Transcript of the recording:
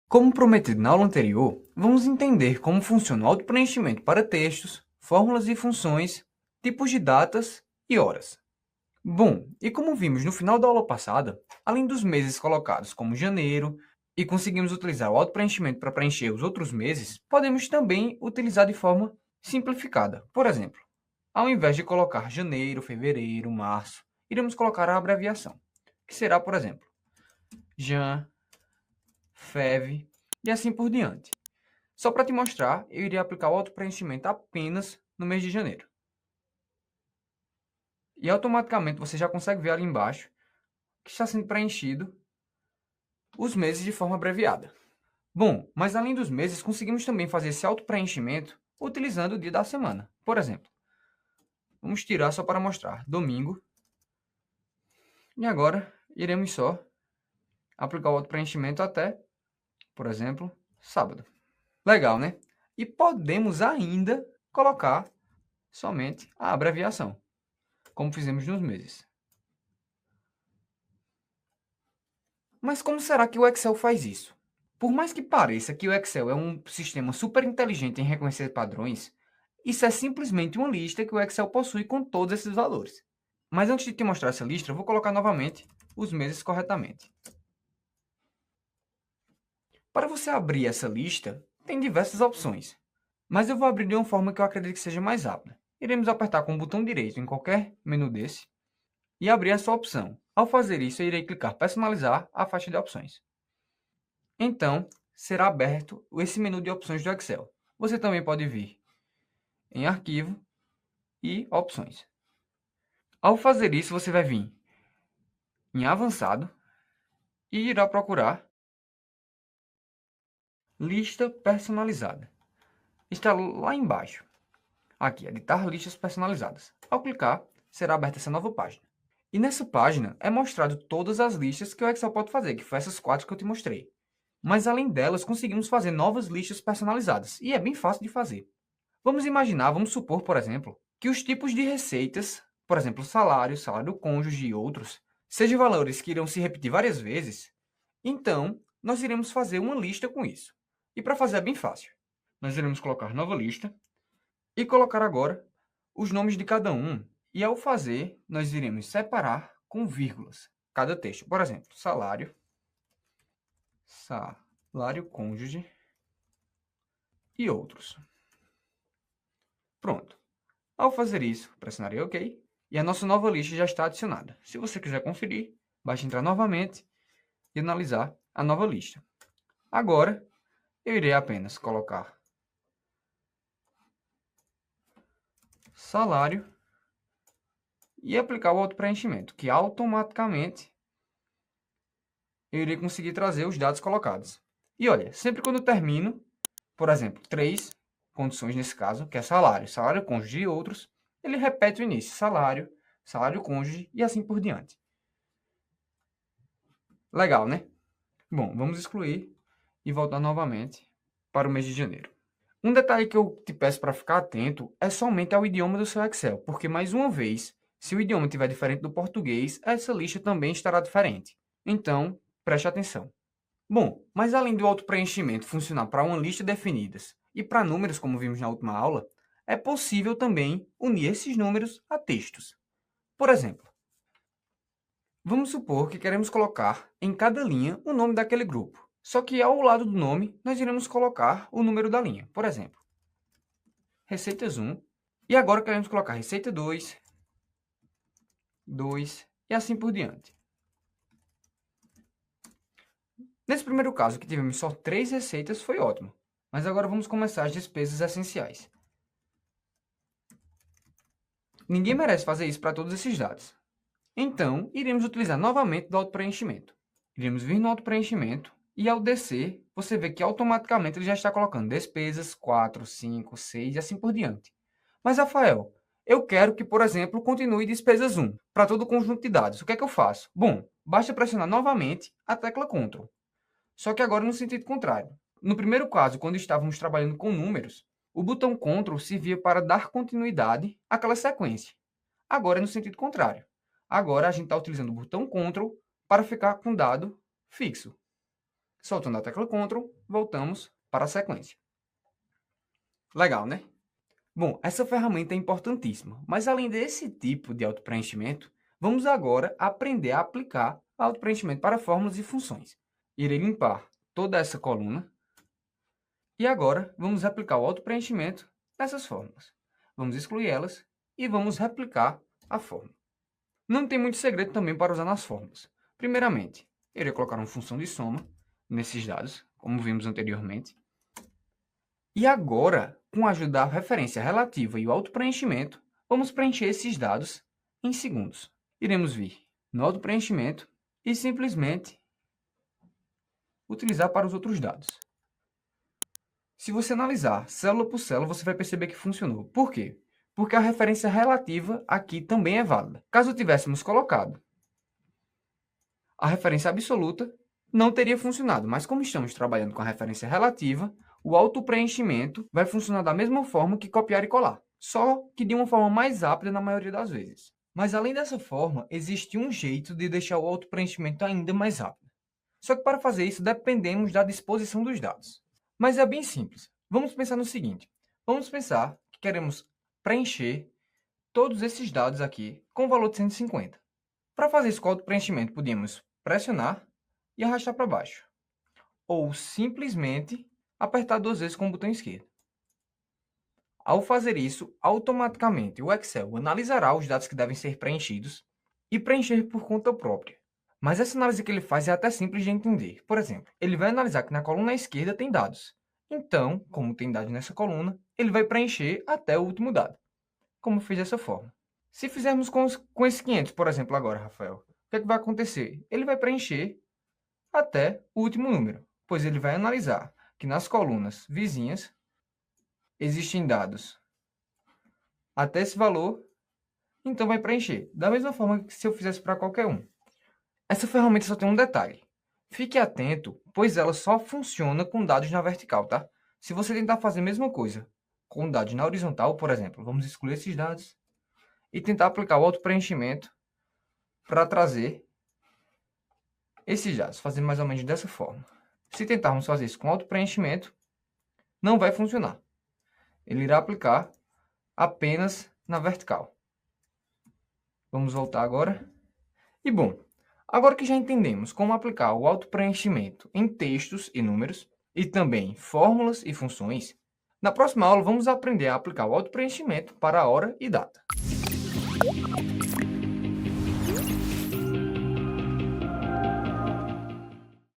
Como prometido na aula anterior, vamos entender como funciona o autopreenchimento para textos, fórmulas e funções, tipos de datas e horas. Bom, e como vimos no final da aula passada, além dos meses colocados como janeiro, e conseguimos utilizar o autopreenchimento para preencher os outros meses, podemos também utilizar de forma simplificada. Por exemplo, ao invés de colocar janeiro, fevereiro, março, iremos colocar a abreviação, que será, por exemplo, Jan, Fev e assim por diante. Só para te mostrar, eu iria aplicar o autopreenchimento apenas no mês de janeiro. E automaticamente você já consegue ver ali embaixo que está sendo preenchido os meses de forma abreviada. Bom, mas além dos meses, conseguimos também fazer esse autopreenchimento utilizando o dia da semana. Por exemplo, vamos tirar só para mostrar domingo. E agora iremos só aplicar o autopreenchimento até, por exemplo, sábado. Legal, né? E podemos ainda colocar somente a abreviação, como fizemos nos meses. Mas como será que o Excel faz isso? Por mais que pareça que o Excel é um sistema super inteligente em reconhecer padrões, isso é simplesmente uma lista que o Excel possui com todos esses valores. Mas antes de te mostrar essa lista, eu vou colocar novamente os meses corretamente. Para você abrir essa lista, tem diversas opções, mas eu vou abrir de uma forma que eu acredito que seja mais rápida. Iremos apertar com o botão direito em qualquer menu desse e abrir a sua opção. Ao fazer isso, eu irei clicar personalizar a faixa de opções. Então, será aberto esse menu de opções do Excel. Você também pode vir em arquivo e opções. Ao fazer isso, você vai vir em avançado e irá procurar lista personalizada. Está lá embaixo. Aqui, editar listas personalizadas. Ao clicar, será aberta essa nova página. E nessa página é mostrado todas as listas que o Excel pode fazer, que foi essas 4 que eu te mostrei. Mas além delas, conseguimos fazer novas listas personalizadas, e é bem fácil de fazer. Vamos supor, por exemplo, que os tipos de receitas, por exemplo, salário, salário cônjuge e outros, sejam valores que irão se repetir várias vezes, então nós iremos fazer uma lista com isso. E para fazer é bem fácil. Nós iremos colocar nova lista e colocar agora os nomes de cada um. E ao fazer, nós iremos separar com vírgulas cada texto. Por exemplo, salário cônjuge e outros. Pronto. Ao fazer isso, pressionarei OK e a nossa nova lista já está adicionada. Se você quiser conferir, basta entrar novamente e analisar a nova lista. Agora, eu irei apenas colocar salário e aplicar o autopreenchimento, que automaticamente eu irei conseguir trazer os dados colocados. E olha, sempre quando eu termino, por exemplo, 3 condições nesse caso, que é salário, salário cônjuge e outros, ele repete o início, salário, salário cônjuge e assim por diante. Legal, né? Bom, vamos excluir e voltar novamente para o mês de janeiro. Um detalhe que eu te peço para ficar atento é somente ao idioma do seu Excel, porque mais uma vez, se o idioma estiver diferente do português, essa lista também estará diferente. Então, preste atenção. Bom, mas além do autopreenchimento funcionar para uma lista definidas e para números, como vimos na última aula, é possível também unir esses números a textos. Por exemplo, vamos supor que queremos colocar em cada linha o nome daquele grupo. Só que ao lado do nome, nós iremos colocar o número da linha. Por exemplo, receitas 1. E agora queremos colocar receita 2, 2 e assim por diante. Nesse primeiro caso, que tivemos só 3 receitas, foi ótimo. Mas agora vamos começar as despesas essenciais. Ninguém merece fazer isso para todos esses dados. Então, iremos utilizar novamente do autopreenchimento. Iremos vir no autopreenchimento e ao descer, você vê que automaticamente ele já está colocando despesas 4, 5, 6 e assim por diante. Mas, Rafael, eu quero que, por exemplo, continue despesas 1 para todo o conjunto de dados. O que é que eu faço? Bom, basta pressionar novamente a tecla Ctrl. Só que agora no sentido contrário. No primeiro caso, quando estávamos trabalhando com números, o botão Ctrl servia para dar continuidade àquela sequência. Agora é no sentido contrário. Agora a gente está utilizando o botão Ctrl para ficar com dado fixo. Soltando a tecla Ctrl, voltamos para a sequência. Legal, né? Bom, essa ferramenta é importantíssima, mas além desse tipo de autopreenchimento, vamos agora aprender a aplicar autopreenchimento para fórmulas e funções. Irei limpar toda essa coluna e agora vamos aplicar o autopreenchimento nessas fórmulas. Vamos excluir elas e vamos replicar a fórmula. Não tem muito segredo também para usar nas fórmulas. Primeiramente, irei colocar uma função de soma nesses dados, como vimos anteriormente. E agora, com a ajuda da referência relativa e o autopreenchimento, vamos preencher esses dados em segundos. Iremos vir no autopreenchimento e simplesmente utilizar para os outros dados. Se você analisar célula por célula, você vai perceber que funcionou. Por quê? Porque a referência relativa aqui também é válida. Caso tivéssemos colocado a referência absoluta, não teria funcionado, mas como estamos trabalhando com a referência relativa, o autopreenchimento vai funcionar da mesma forma que copiar e colar, só que de uma forma mais rápida na maioria das vezes. Mas além dessa forma, existe um jeito de deixar o autopreenchimento ainda mais rápido. Só que para fazer isso, dependemos da disposição dos dados. Mas é bem simples. Vamos pensar no seguinte. Vamos pensar que queremos preencher todos esses dados aqui com o valor de 150. Para fazer isso com o autopreenchimento, podíamos pressionar e arrastar para baixo. Ou simplesmente apertar 2 vezes com o botão esquerdo. Ao fazer isso, automaticamente o Excel analisará os dados que devem ser preenchidos e preencher por conta própria. Mas essa análise que ele faz é até simples de entender. Por exemplo, ele vai analisar que na coluna esquerda tem dados. Então, como tem dados nessa coluna, ele vai preencher até o último dado. Como eu fiz dessa forma. Se fizermos com esse 500, por exemplo, agora, Rafael, o que é que vai acontecer? Ele vai preencher até o último número, pois ele vai analisar que nas colunas vizinhas existem dados até esse valor, então vai preencher. Da mesma forma que se eu fizesse para qualquer um. Essa ferramenta só tem um detalhe. Fique atento, pois ela só funciona com dados na vertical, tá? Se você tentar fazer a mesma coisa com dados na horizontal, por exemplo, vamos excluir esses dados e tentar aplicar o autopreenchimento para trazer esses dados, fazer mais ou menos dessa forma. Se tentarmos fazer isso com autopreenchimento, não vai funcionar. Ele irá aplicar apenas na vertical. Vamos voltar agora. E bom, agora que já entendemos como aplicar o autopreenchimento em textos e números, e também fórmulas e funções, na próxima aula vamos aprender a aplicar o autopreenchimento para a hora e data.